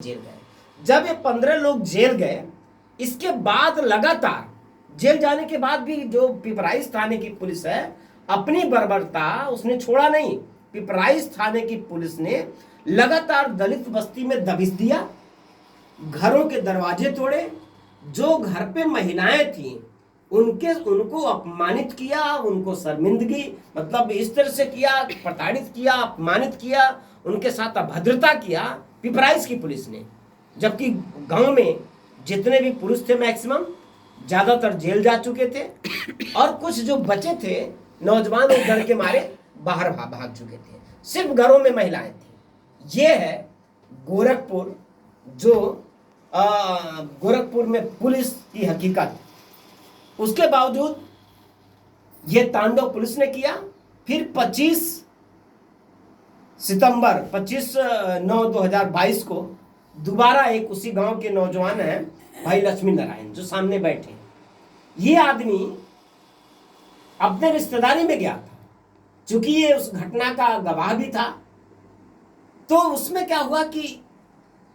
Jail गए। जब ये 15 लोग जेल गए, इसके बाद लगातार जेल जाने के बाद भी जो पिपराइच थाने की पुलिस है अपनी बर्बरता उसने छोड़ा नहीं। पिपराइच थाने की पुलिस ने लगातार दलित बस्ती में दबिश दिया, घरों के दरवाजे तोड़े, जो घर पे महिलाएं थी उनको अपमानित किया, उनको शर्मिंदगी मतलब इस तरह से किया, प्रताड़ित किया, अपमानित किया, उनके साथ अभद्रता किया पिपराइच की पुलिस ने। जबकि गांव में जितने भी पुरुष थे मैक्सिमम ज्यादातर जेल जा चुके थे और कुछ जो बचे थे नौजवान उस डर के मारे बाहर भाग चुके थे। सिर्फ घरों में महिलाएं थी। ये है गोरखपुर, जो गोरखपुर में पुलिस की हकीकत। उसके बावजूद ये तांडव पुलिस ने किया। फिर 25/9/2022 को दोबारा एक उसी गांव के नौजवान हैं भाई लक्ष्मी नारायण जो सामने बैठे। ये आदमी अपने रिश्तेदारी में गया था, चूंकि ये उस घटना का गवाह भी था। तो उसमें क्या हुआ कि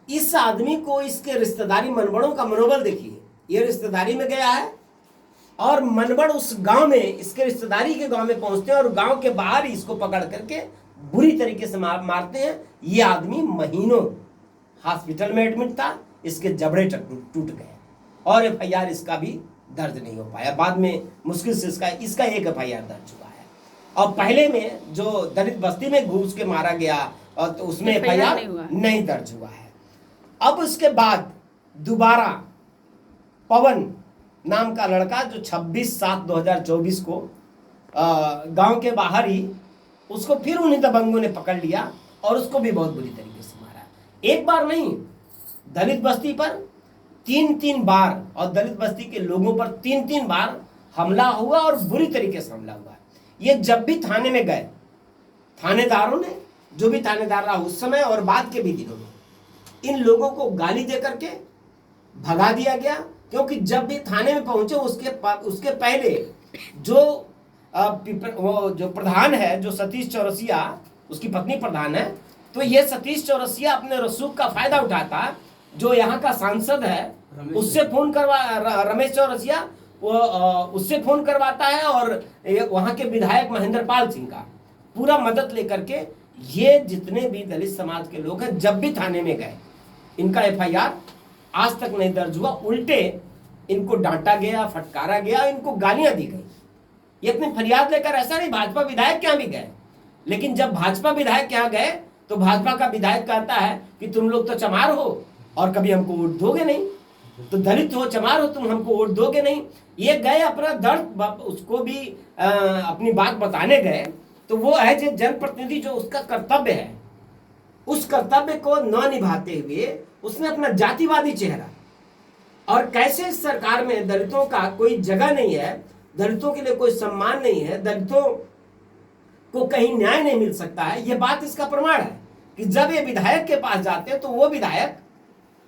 इस आदमी को इसके रिश्तेदारी मनबड़ों का मनोबल देखिए। ये रिश्तेदारी में गया है और मनबड़ उस गांव में इसके रिश्तेदारी के गांव में पहुंचते हैं और गांव के बाहर ही इसको पकड़ करके बुरी तरीके से मारते हैं। ये आदमी महीनों हॉस्पिटल में एडमिट था, इसके जबड़े टूट गए और एफआईआर इसका भी दर्ज नहीं हो पाया। बाद में मुश्किल से इसका एक एफआईआर दर्ज हुआ है। और पहले में जो दलित बस्ती में घुस के मारा गया और तो उसमें एफआईआर नहीं दर्ज हुआ है। अब उसके बाद दोबारा पवन नाम का लड़का जो 26/7/2024 को गांव के बाहर ही उसको फिर उन्हीं दबंगों ने पकड़ लिया और उसको भी बहुत बुरी तरीके से मारा। एक बार नहीं, दलित बस्ती पर 3-3 बार और दलित बस्ती के लोगों पर 3-3 बार हमला हुआ और बुरी तरीके से हमला हुआ। ये जब भी थाने में गए, थानेदारों ने, जो भी थानेदार रहा उस समय और बाद के भी दिनों में, इन लोगों को गाली दे करके भगा दिया गया। क्योंकि जब भी थाने में पहुंचे उसके पहले जो जो प्रधान है, जो सतीश चौरसिया, उसकी पत्नी प्रधान है, तो ये सतीश चौरसिया अपने रसूख का फायदा उठाता। जो यहाँ का सांसद है उससे फोन करवा, रमेश चौरसिया, वो उससे फोन करवाता है और वहाँ के विधायक महेंद्र पाल सिंह का पूरा मदद लेकर के ये जितने भी दलित समाज के लोग हैं जब भी थाने में गए, इनका एफआईआर आज तक नहीं दर्ज हुआ। उल्टे इनको डांटा गया, फटकारा गया, इनको गालियां दी गई। ये अपनी फरियाद लेकर ऐसा नहीं भाजपा विधायक के यहाँ भी गए, लेकिन जब भाजपा विधायक के यहाँ गए तो भाजपा का विधायक कहता है कि तुम लोग तो चमार हो और कभी हमको वोट दोगे नहीं, तो दलित हो, चमार हो, तुम हमको वोट दोगे नहीं। ये गए अपना दर्द उसको भी अपनी बात बताने गए। तो वो है जो जनप्रतिनिधि, जो उसका कर्तव्य है, उस कर्तव्य को न निभाते हुए उसने अपना जातिवादी चेहरा, और कैसे इस सरकार में दलितों का कोई जगह नहीं है, दलितों के लिए कोई सम्मान नहीं है, दलितों को कहीं न्याय नहीं मिल सकता है, यह बात इसका प्रमाण है कि जब ये विधायक के पास जाते हैं तो वो विधायक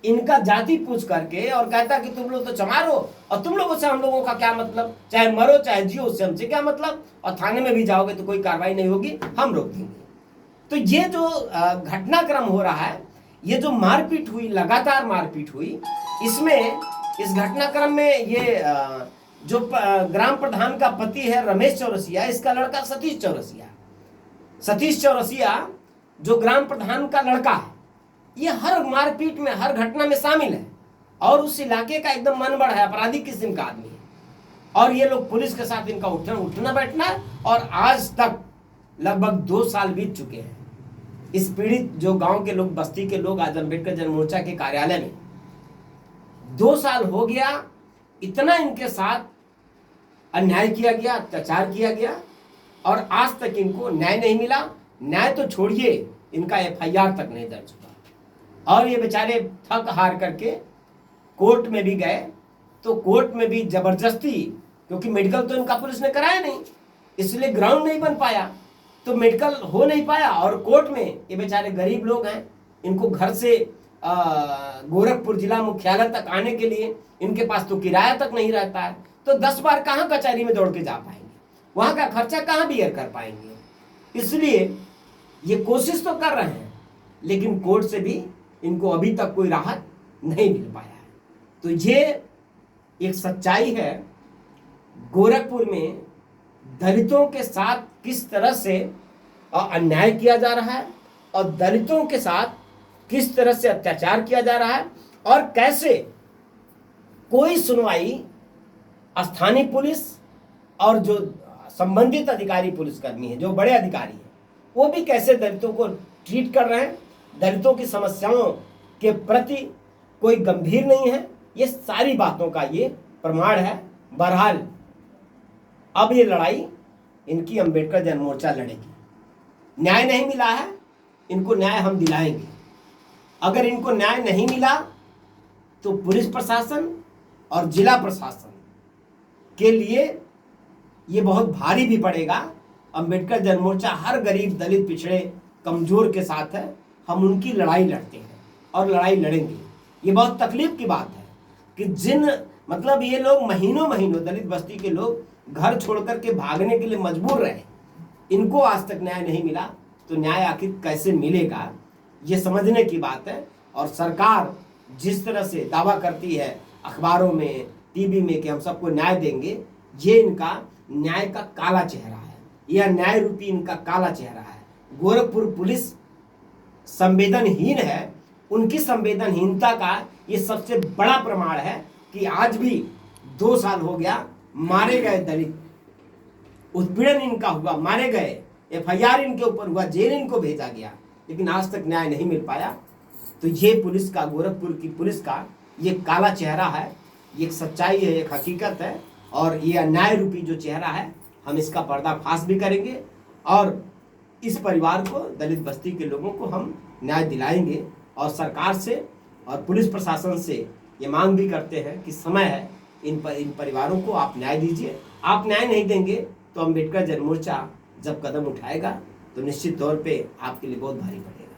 इनका जाति पूछ करके और कहता कि तुम लोग तो चमार हो और तुम लोगों से हम लोगों का क्या मतलब, चाहे मरो चाहे जियो, उससे हमसे क्या मतलब, और थाने में भी जाओगे तो कोई कार्रवाई नहीं होगी, हम रोक देंगे। तो ये जो घटनाक्रम हो रहा है, ये जो मारपीट हुई, लगातार मारपीट हुई, इसमें इस घटनाक्रम में ये जो ग्राम प्रधान का पति है रमेश चौरसिया, इसका लड़का सतीश चौरसिया जो ग्राम प्रधान का लड़का है, ये हर मारपीट में, हर घटना में शामिल है और उस इलाके का एकदम मनबड़ है, अपराधी किस्म का आदमी है। और ये लोग पुलिस के साथ इनका उठना बैठना है और आज तक लगभग 2 साल बीत चुके हैं। इस पीड़ित जो गांव के लोग, बस्ती के लोग आज अम्बेडकर जन मोर्चा के कार्यालय में 2 साल हो गया, इतना इनके साथ अन्याय किया गया, अत्याचार किया गया और आज तक इनको न्याय नहीं मिला। न्याय तो छोड़िए, इनका एफआईआर तक नहीं दर्ज हुआ और ये बेचारे थक हार करके कोर्ट में भी गए। तो कोर्ट में भी जबरदस्ती, क्योंकि मेडिकल तो इनका पुलिस ने कराया नहीं, इसलिए ग्राउंड नहीं बन पाया, तो मेडिकल हो नहीं पाया। और कोर्ट में ये बेचारे गरीब लोग हैं, इनको घर से गोरखपुर जिला मुख्यालय तक आने के लिए इनके पास तो किराया तक नहीं रहता है, तो 10 बार कहाँ कचहरी में दौड़ के जा पाएंगे, वहां का खर्चा कहाँ बियर कर पाएंगे। इसलिए ये कोशिश तो कर रहे हैं, लेकिन कोर्ट से भी इनको अभी तक कोई राहत नहीं मिल पाया है। तो ये एक सच्चाई है, गोरखपुर में दलितों के साथ किस तरह से अन्याय किया जा रहा है और दलितों के साथ किस तरह से अत्याचार किया जा रहा है, और कैसे कोई सुनवाई स्थानीय पुलिस और जो संबंधित अधिकारी पुलिसकर्मी हैं, जो बड़े अधिकारी हैं, वो भी कैसे दलितों को ट्रीट कर रहे हैं, दलितों की समस्याओं के प्रति कोई गंभीर नहीं है। ये सारी बातों का ये प्रमाण है। बहरहाल अब ये लड़ाई इनकी अंबेडकर जन मोर्चा लड़ेगी। न्याय नहीं मिला है, इनको न्याय हम दिलाएंगे। अगर इनको न्याय नहीं मिला तो पुलिस प्रशासन और जिला प्रशासन के लिए ये बहुत भारी भी पड़ेगा। अंबेडकर जन मोर्चा हर गरीब, दलित, पिछड़े, कमजोर के साथ है। हम उनकी लड़ाई लड़ते हैं और लड़ाई लड़ेंगे। ये बहुत तकलीफ की बात है कि मतलब ये लोग महीनों महीनों, दलित बस्ती के लोग घर छोड़ करके भागने के लिए मजबूर रहे, इनको आज तक न्याय नहीं मिला, तो न्याय आखिर कैसे मिलेगा, ये समझने की बात है। और सरकार जिस तरह से दावा करती है अखबारों में, टीवी में कि हम सबको न्याय देंगे, ये इनका न्याय का काला चेहरा है। यह न्याय रूपी इनका काला चेहरा है। गोरखपुर पुलिस संवेदनहीन है। उनकी संवेदनहीनता का ये सबसे बड़ा प्रमाण है कि आज भी 2 साल हो गया, मारे गए दलित, उत्पीड़न इनका हुआ, मारे गए, FIR इनके ऊपर हुआ, जेल इनको भेजा गया, लेकिन आज तक न्याय नहीं मिल पाया। तो ये पुलिस का, गोरखपुर की पुलिस का ये काला चेहरा है, ये एक सच्चाई है, एक हकीकत है। और ये अन्याय रूपी जो चेहरा है, हम इसका पर्दाफाश भी करेंगे और इस परिवार को, दलित बस्ती के लोगों को हम न्याय दिलाएंगे। और सरकार से और पुलिस प्रशासन से ये मांग भी करते हैं कि समय है, इन परिवारों को आप न्याय दीजिए। आप न्याय नहीं देंगे तो अंबेडकर जन मोर्चा जब कदम उठाएगा तो निश्चित तौर पे आपके लिए बहुत भारी पड़ेगा।